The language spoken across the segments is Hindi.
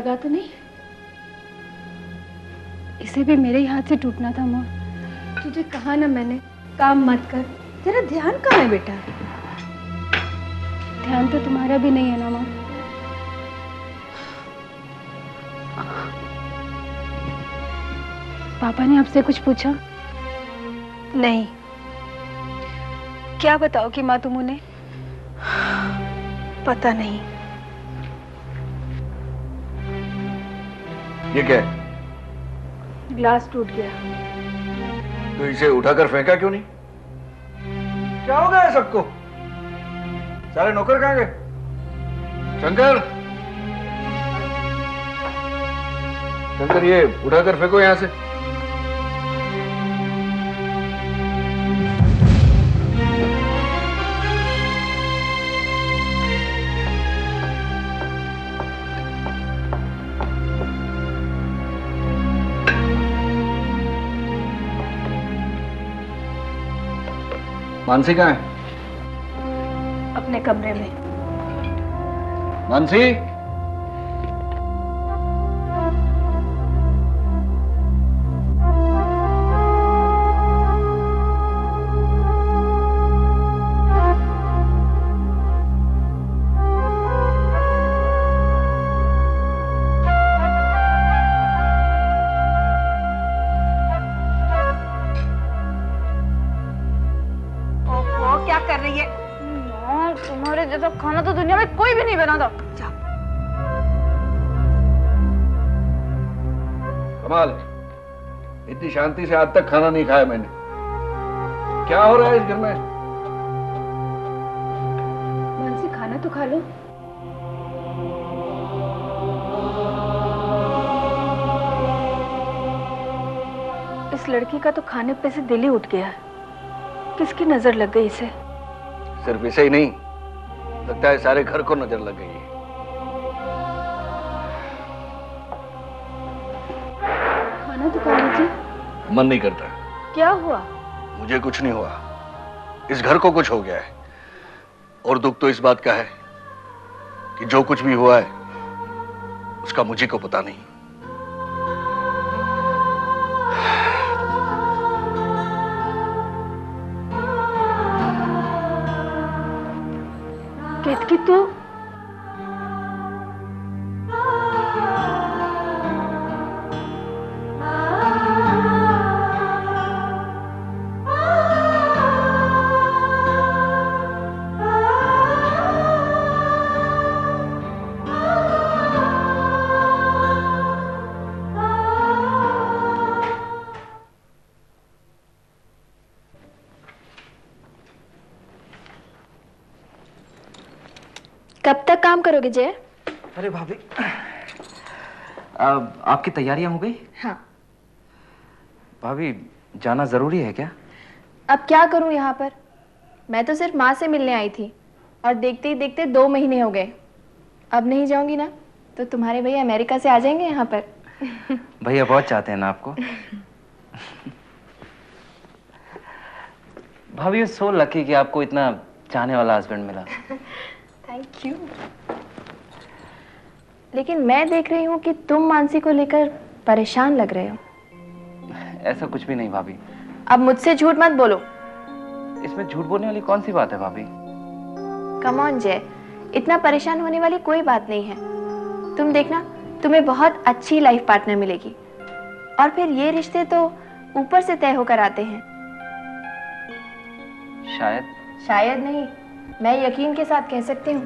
लगा तो नहीं? इसे भी मेरे ही हाथ से टूटना था मोर। तुझे कहा ना मैंने, काम मत कर। तेरा ध्यान कहाँ है बेटा? ध्यान तो तुम्हारा भी नहीं है ना मोर। पापा ने आपसे कुछ पूछा? नहीं। क्या बताओगी माँ तुम उन्हें? पता नहीं। ये क्या है? ग्लास टूट गया। तो इसे उठाकर फेंका क्यों नहीं? क्या हो गया सबको? सारे नौकर कहाँ गए? शंकर, शंकर, ये उठाकर फेंको यहां से। मानसी कहाँ है? अपने कमरे में। मानसी, तुम्हारे जैसा खाना तो दुनिया में कोई भी नहीं बनाता। कमाल, इतनी शांति से आज तक खाना नहीं खाया मैंने। क्या हो रहा है इस घर में? मानसी, खाना तो खा लो। इस लड़की का तो खाने पे से दिल ही उठ गया है। किसकी नजर लग गई इसे? सिर्फ इसे ही नहीं, लगता है सारे घर को नजर लग गई है। खाना तो खा लीजिए। मन नहीं करता। क्या हुआ? मुझे कुछ नहीं हुआ, इस घर को कुछ हो गया है। और दुख तो इस बात का है कि जो कुछ भी हुआ है उसका मुझे को पता नहीं। केतकी, तू कब तक काम करोगे जय? अरे भाभी, आपकी तैयारियां हो गई? हाँ। भाभी, जाना जरूरी है क्या? अब क्या करूं यहाँ पर? मैं तो सिर्फ माँ से मिलने आई थी और देखते ही देखते 2 महीने हो गए। अब नहीं जाऊंगी ना तो तुम्हारे भैया अमेरिका से आ जाएंगे यहाँ पर। भैया बहुत चाहते हैं ना आपको। भाभी, सो लकी कि आपको इतना चाहने वाला हस्बैंड मिला। Thank you. लेकिन मैं देख रही हूँ कि तुम मानसी को लेकर परेशान लग रहे हो। ऐसा कुछ भी नहीं भाभी। अब मुझसे झूठ मत बोलो। इसमें झूठ बोलने वाली कौन सी बात है भाभी? कम ऑन जय, इतना परेशान होने वाली कोई बात नहीं है। तुम देखना, तुम्हें बहुत अच्छी लाइफ पार्टनर मिलेगी। और फिर ये रिश्ते तो ऊपर से तय होकर आते हैं। शायद नहीं, मैं यकीन के साथ कह सकती हूँ,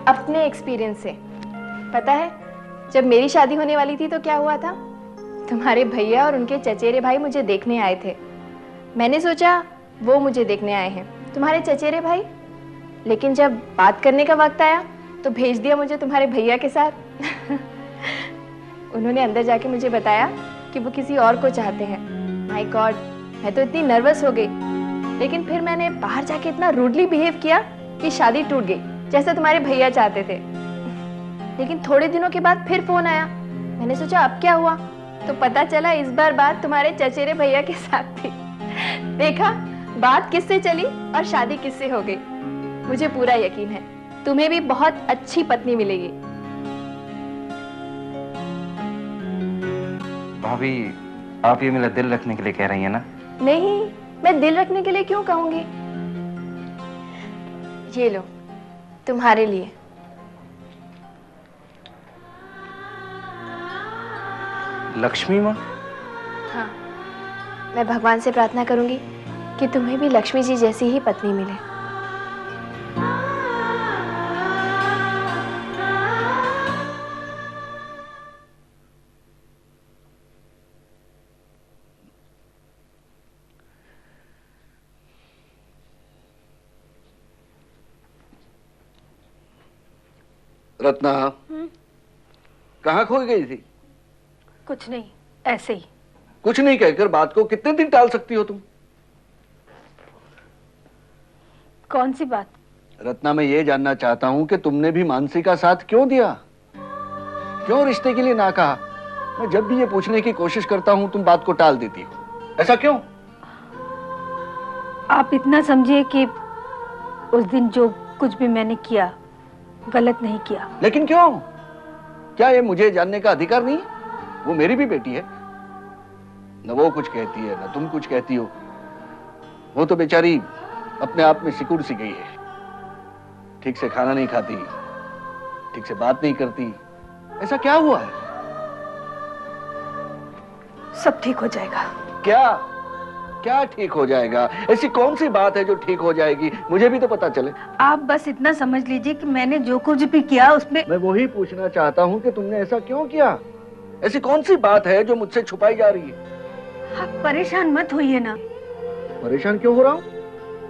अपने एक्सपीरियंस से। पता है, जब मेरी शादी होने वाली थी तो क्या हुआ था? तुम्हारे भैया और उनके चचेरे भाई मुझे देखने आए थे। मैंने सोचा वो मुझे देखने आए हैं, तुम्हारे चचेरे भाई। लेकिन जब बात करने का वक्त आया तो भेज दिया मुझे तुम्हारे भैया के साथ। उन्होंने अंदर जाके मुझे बताया कि वो किसी और को चाहते हैं। माय गॉड, मैं तो इतनी नर्वस हो गई। लेकिन फिर मैंने बाहर जाके इतना रूडली बिहेव किया कि शादी टूट गई, जैसा तुम्हारे भैया चाहते थे। लेकिन थोड़े दिनों के बाद फिर फोन आया। मैंने सोचा अब क्या हुआ, तो पता चला इस बार बात तुम्हारे चचेरे भैया के साथ थी। देखा, बात किससे चली और शादी किससे हो गई। मुझे पूरा यकीन है तुम्हें भी बहुत अच्छी पत्नी मिलेगी। भाभी, आप ये मेरा दिल रखने के लिए कह रही हैं ना? नहीं, मैं दिल रखने के लिए क्यों कहूंगी। ये लो, तुम्हारे लिए। लक्ष्मी माँ? हाँ, मैं भगवान से प्रार्थना करूंगी कि तुम्हें भी लक्ष्मी जी जैसी ही पत्नी मिले। रत्ना, कहाँ खो गई थी? कुछ नहीं, ऐसे ही। कुछ नहीं कहकर बात को कितने दिन टाल सकती हो तुम? कौन सी बात? रत्ना, मैं ये जानना चाहता हूं कि तुमने भी मानसी का साथ क्यों दिया? क्यों रिश्ते के लिए ना कहा? मैं जब भी ये पूछने की कोशिश करता हूं तुम बात को टाल देती हो, ऐसा क्यों? आप इतना समझिए कि उस दिन जो कुछ भी मैंने किया गलत नहीं किया। लेकिन क्यों? क्या ये मुझे जानने का अधिकार नहीं है? वो मेरी भी बेटी है। न वो कुछ कहती है न तुम कुछ कहती हो। वो तो बेचारी अपने आप में सिकुड़ सी गई है। ठीक से खाना नहीं खाती, ठीक से बात नहीं करती। ऐसा क्या हुआ है? सब ठीक हो जाएगा। क्या क्या ठीक हो जाएगा? ऐसी कौन सी बात है जो ठीक हो जाएगी? मुझे भी तो पता चले। आप बस इतना समझ लीजिए कि मैंने जो कुछ भी किया उसमें। मैं वही पूछना चाहता हूँ कि तुमने ऐसा क्यों किया? ऐसी कौन सी बात है जो मुझसे छुपाई जा रही है? आप परेशान मत होइए ना। परेशान क्यों हो रहा हूँ?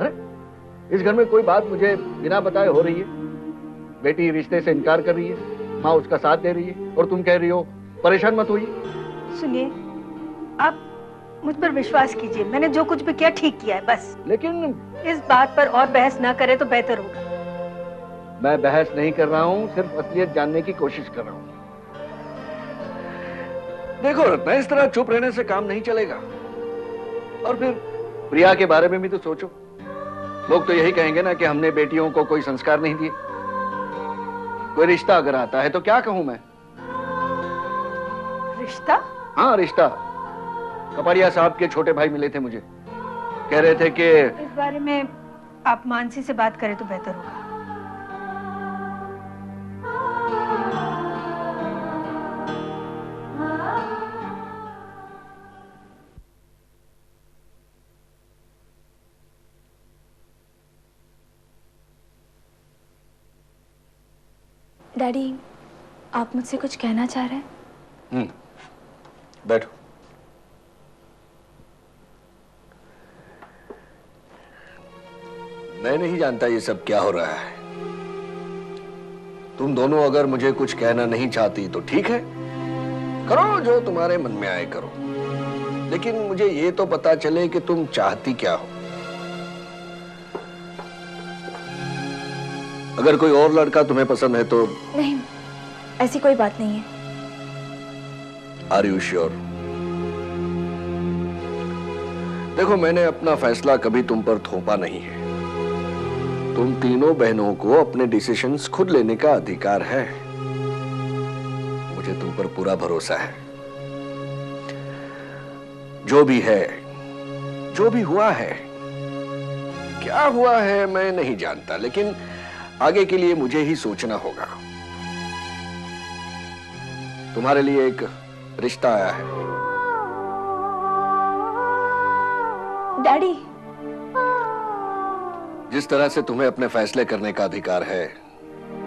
अरे, इस घर में कोई बात मुझे बिना बताए हो रही है। बेटी रिश्ते से इनकार कर रही है, माँ उसका साथ दे रही है, और तुम कह रही हो परेशान मत होइए। सुनिए, आप मुझ पर विश्वास कीजिए, मैंने जो कुछ भी किया ठीक किया है बस। लेकिन इस बात पर और बहस ना करे तो बेहतर होगा। मैं बहस नहीं कर रहा हूँ, सिर्फ असलियत जानने की कोशिश कर रहा हूँ। देखो रत्ना, इस तरह चुप रहने से काम नहीं चलेगा। और फिर प्रिया के बारे में भी तो सोचो। लोग तो यही कहेंगे ना कि हमने बेटियों को कोई संस्कार नहीं दिए। कोई रिश्ता अगर आता है तो क्या कहूं मैं? रिश्ता? हाँ, रिश्ता। कपाड़िया साहब के छोटे भाई मिले थे मुझे, कह रहे थे कि इस बारे में आप मानसी से बात करें तो बेहतर होगा। डैडी, आप मुझसे कुछ कहना चाह रहे हैं? बैठो। मैं नहीं जानता ये सब क्या हो रहा है। तुम दोनों अगर मुझे कुछ कहना नहीं चाहती तो ठीक है, करो जो तुम्हारे मन में आए करो। लेकिन मुझे ये तो पता चले कि तुम चाहती क्या हो। अगर कोई और लड़का तुम्हें पसंद है तो? नहीं, ऐसी कोई बात नहीं है। Are you sure? देखो, मैंने अपना फैसला कभी तुम पर थोपा नहीं है। तुम तीनों बहनों को अपने डिसीजंस खुद लेने का अधिकार है। मुझे तुम पर पूरा भरोसा है। जो भी है, जो भी हुआ है, क्या हुआ है मैं नहीं जानता, लेकिन आगे के लिए मुझे ही सोचना होगा। तुम्हारे लिए एक रिश्ता आया है। डैडी, जिस तरह से तुम्हें अपने फैसले करने का अधिकार है,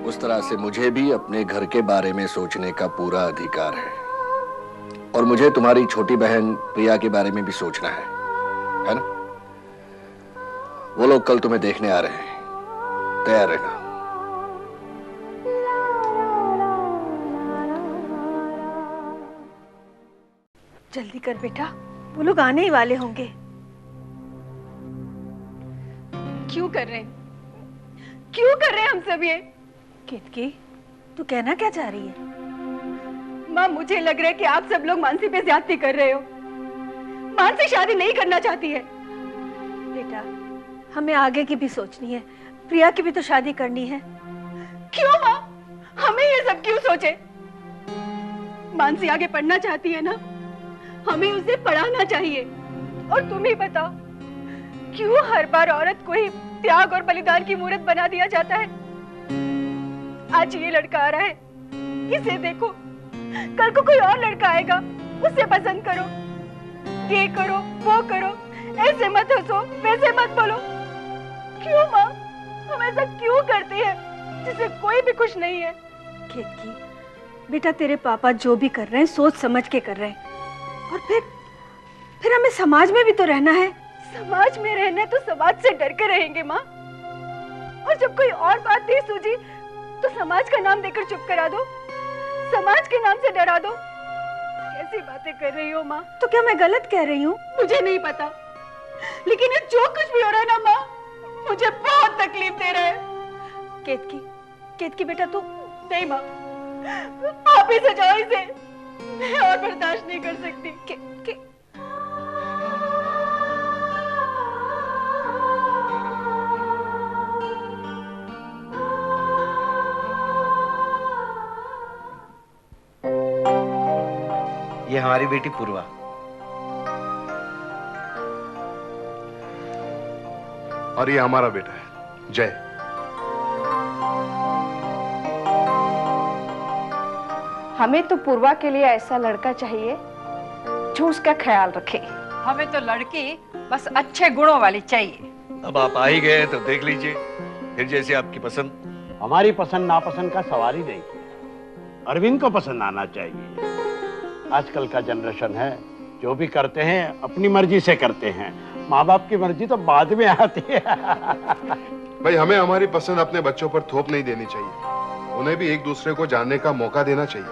उस तरह से मुझे भी अपने घर के बारे में सोचने का पूरा अधिकार है। और मुझे तुम्हारी छोटी बहन प्रिया के बारे में भी सोचना है ना? वो लोग कल तुम्हें देखने आ रहे हैं, तैयार रहना। जल्दी कर बेटा, वो लोग आने ही वाले होंगे। क्यों कर रहे हैं? क्यों कर रहे हैं हम सब ये? केतकी, तू कहना क्या चाह रही है? माँ, मुझे लग रहा है कि आप सब लोग मानसी पे ज्यादती कर रहे हो। मानसी शादी नहीं करना चाहती है। बेटा, हमें आगे की भी सोचनी है। प्रिया की भी तो शादी करनी है। क्यों माँ? हमें ये सब क्यों सोचे? मानसी आगे पढ़ना चाहती है ना? हमें उसे पढ़ाना चाहिए। और तुम ही बताओ, क्यों हर बार औरत को ही त्याग और बलिदान की मूर्त बना दिया जाता है? आज ये लड़का आ रहा है, इसे देखो, कल को कोई और लड़का आएगा, उसे पसंद करो, ये करो, वो करो, ऐसे मत हंसो, वैसे मत बोलो। क्यों माँ, हम ऐसा क्यों करती है जिससे कोई भी खुश नहीं है? केतकी, बेटा तेरे पापा जो भी कर रहे हैं सोच समझ के कर रहे हैं। और फिर हमें समाज में भी तो रहना है। समाज में रहना है तो समाज से डर के रहेंगे माँ। और जब कोई और बात नहीं सूझी तो समाज का नाम देकर चुप करा दो, समाज के नाम से डरा दो। कैसी बातें कर रही हो माँ? तो क्या मैं गलत कह रही हूँ? मुझे नहीं पता, लेकिन ये जो कुछ भी हो रहा है ना माँ, मुझे बहुत तकलीफ दे रहा है। केतकी बेटा तू नहीं माँ, आप ही सजाओ इसे, मैं और बर्दाश्त नहीं कर सकती। ये हमारी बेटी पूर्वा। और ये हमारा बेटा है जय। हमें तो पूर्वा के लिए ऐसा लड़का चाहिए जो उसका ख्याल रखे। हमें तो लड़की बस अच्छे गुणों वाली चाहिए। अब आप आ ही गए हैं तो देख लीजिए, फिर जैसे आपकी पसंद। हमारी पसंद नापसंद का सवाल ही नहीं है, अरविंद को पसंद आना चाहिए। आजकल का जनरेशन है, जो भी करते हैं अपनी मर्जी से करते हैं, माँ बाप की मर्जी तो बाद में आती है। भाई हमें हमारी पसंद अपने बच्चों पर थोप नहीं देनी चाहिए, उन्हें भी एक दूसरे को जानने का मौका देना चाहिए।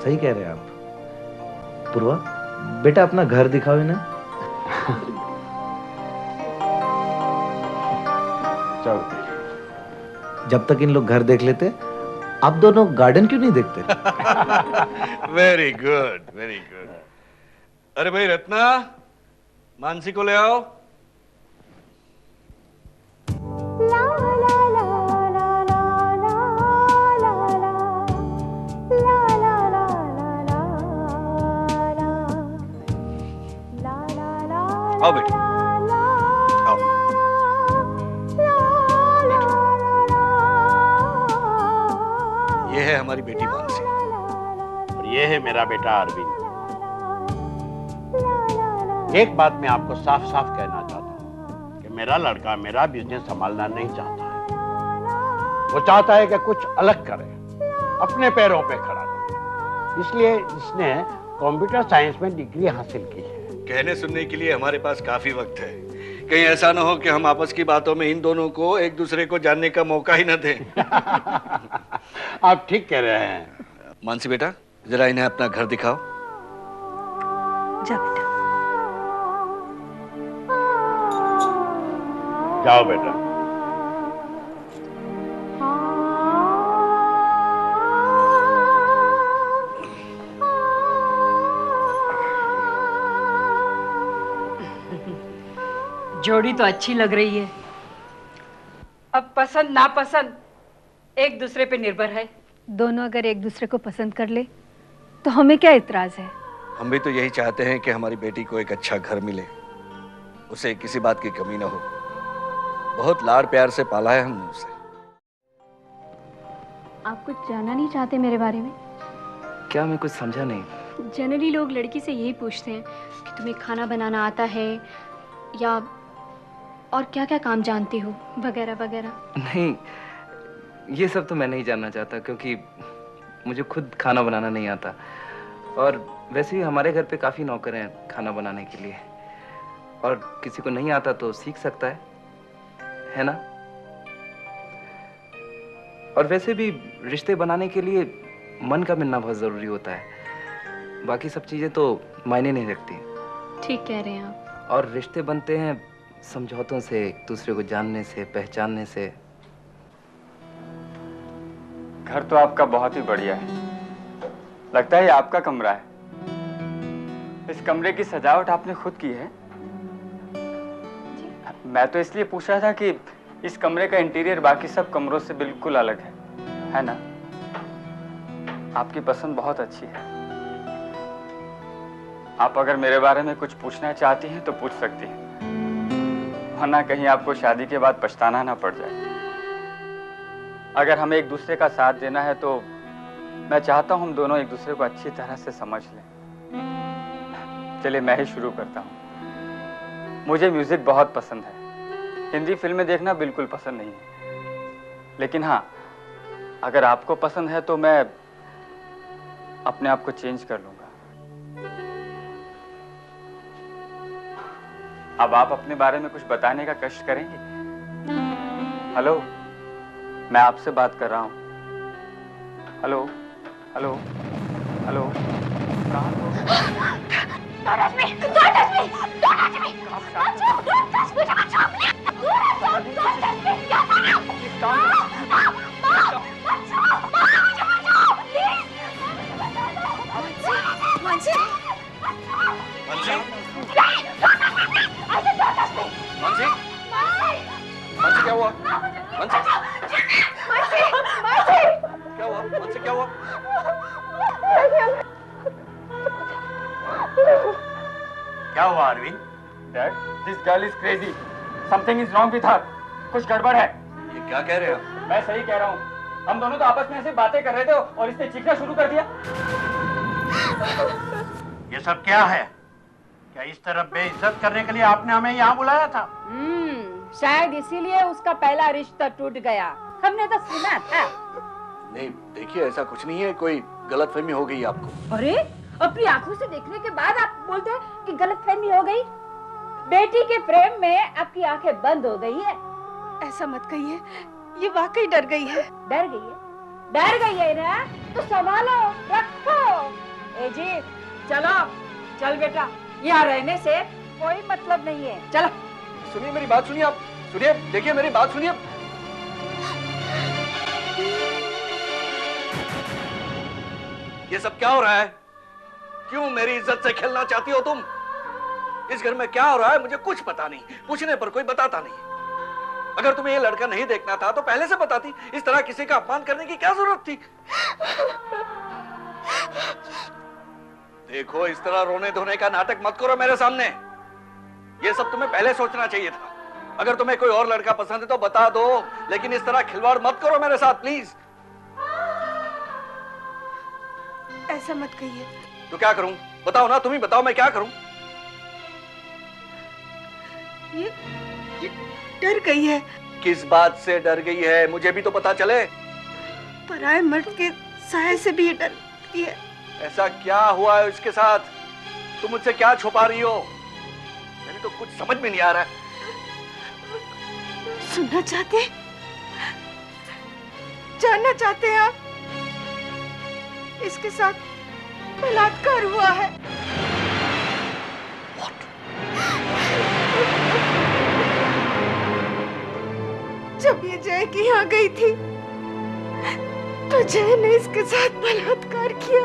सही कह रहे हैं आप। पूर्वा बेटा अपना घर दिखाओ इन्हें। चलो। जब तक इन लोग घर देख लेते, आप दोनों गार्डन क्यों नहीं देखते? Very good, very good. अरे भाई रत्ना, मानसी को ले आओ। आओ बेटी, आओ। ये है हमारी बेटी मानसी और ये है मेरा बेटा अरविंद। एक बात मैं आपको साफ साफ कहना चाहता हूँ कि मेरा लड़का मेरा बिजनेस संभालना नहीं चाहता है। वो चाहता है कि कुछ अलग करे, अपने पैरों पे खड़ा करे। इसलिए इसने कंप्यूटर साइंस में डिग्री हासिल की है। कहने सुनने के लिए हमारे पास काफी वक्त है। कहीं ऐसा ना हो कि हम आपस की बातों में इन दोनों को एक दूसरे को जानने का मौका ही न दें। आप ठीक कह रहे हैं। मानसी बेटा, जरा इन्हें अपना घर दिखाओ। जा बेटा। जाओ बेटा। जोड़ी तो अच्छी लग रही है। अब पसंद नापसंद एक दूसरे पे निर्भर है। दोनों अगर एक दूसरे को पसंद कर ले तो हमें क्या इतराज है? हम भी तो यही चाहते हैं कि हमारी बेटी को एक अच्छा घर मिले, उसे किसी बात की कमी ना हो। बहुत लाड़ प्यार से पाला है हमने उसे। आप कुछ जानना नहीं चाहते मेरे बारे में? क्या? मैं कुछ समझा नहीं। जनरली लोग लड़की से यही पूछते हैं कि तुम्हें खाना बनाना आता है या और क्या क्या काम जानती हो वगैरह वगैरह। नहीं, ये सब तो मैं नहीं जानना चाहता, क्योंकि मुझे खुद खाना बनाना नहीं आता। और वैसे भी हमारे घर पे काफ़ी नौकर हैं खाना बनाने के लिए, और किसी को नहीं आता तो सीख सकता है ना? और वैसे भी रिश्ते बनाने के लिए मन का मिलना बहुत ज़रूरी होता है, बाकी सब चीज़ें तो मायने नहीं रखती। ठीक कह रहे हैं आप। और रिश्ते बनते हैं समझौतों से, एक दूसरे को जानने से, पहचानने से। घर तो आपका बहुत ही बढ़िया है, लगता है ये आपका कमरा है। इस कमरे की सजावट आपने खुद की है? मैं तो इसलिए पूछ रहा था कि इस कमरे का इंटीरियर बाकी सब कमरों से बिल्कुल अलग है ना? आपकी पसंद बहुत अच्छी है। आप अगर मेरे बारे में कुछ पूछना चाहती हैं तो पूछ सकती हैं, वरना कहीं आपको शादी के बाद पछताना ना पड़ जाए। अगर हमें एक दूसरे का साथ देना है तो मैं चाहता हूं हम दोनों एक दूसरे को अच्छी तरह से समझ लें। चलिए मैं ही शुरू करता हूं। मुझे म्यूजिक बहुत पसंद है। हिंदी फिल्में देखना बिल्कुल पसंद नहीं है, लेकिन हाँ, अगर आपको पसंद है तो मैं अपने आप को चेंज कर लूंगा। अब आप अपने बारे में कुछ बताने का कष्ट करेंगे? हेलो, मैं आपसे बात कर रहा हूं। हेलो हेलो हेलो, कहाँ हो? Don't touch me! Don't touch me! Don't touch me! Don't touch me! Don't touch me! Don't touch me! Don't touch me! Mansi, Mansi, Mansi, Mansi क्या हुआ? मानसी, क्या हुआ? मानसी क्या हुआ? क्या हुआ Arvind? Dad, this girl is crazy. Something is wrong with her. कुछ गड़बड़ है। ये क्या कह रहे हो? मैं सही कह रहा हूँ। हम दोनों तो आपस में ऐसे बातें कर रहे थे और इसने चीखना शुरू कर दिया। ये सब क्या है? क्या इस तरह बेइज्जत करने के लिए आपने हमें यहाँ बुलाया था? शायद इसीलिए उसका पहला रिश्ता टूट गया। हमने तो सुना था। नहीं, देखिए ऐसा कुछ नहीं है, कोई गलतफहमी हो गई आपको। अरे, अपनी आंखों से देखने के बाद आप बोलते हैं कि गलतफहमी हो गई। बेटी के प्रेम में आपकी आंखें बंद हो गई है। ऐसा मत कहिए, ये वाकई डर गई है। डर गई है? डर गई है ना? तो संभालो, रखो। ए जी, चलो, चल बेटा, यहाँ रहने से कोई मतलब नहीं है। चलो। सुनिए मेरी बात, सुनिए आप, सुनिए, देखिए मेरी बात सुनिए। ये सब क्या हो रहा है? क्यों मेरी इज्जत से खेलना चाहती हो तुम? इस घर में क्या हो रहा है मुझे कुछ पता नहीं, पूछने पर कोई बताता नहीं। अगर तुम्हें ये लड़का नहीं देखना था तो पहले से बताती। इस तरह किसी का अपमान करने की क्या जरूरत थी? देखो, इस तरह रोने धोने का नाटक मत करो मेरे सामने। ये सब तुम्हें पहले सोचना चाहिए था। अगर तुम्हें कोई और लड़का पसंद है तो बता दो, लेकिन इस तरह खिलवाड़ मत करो मेरे साथ प्लीज। ऐसा मत कहिए। तो क्या करूं? बताओ ना, तुम ही बताओ, मैं क्या करूं? ये डर गई है। किस बात से डर गई है? मुझे भी तो पता चले। पराये मर्द के साये से भी ये डरती है। ऐसा क्या हुआ है उसके साथ? तुम मुझसे क्या छुपा रही हो? मेरी तो कुछ समझ में नहीं आ रहा है। सुनना चाहते? जानना चाहते हैं आप? इसके साथ बलात्कार हुआ है। जब ये जय की यहाँ गई थी तो जय ने इसके साथ बलात्कार किया।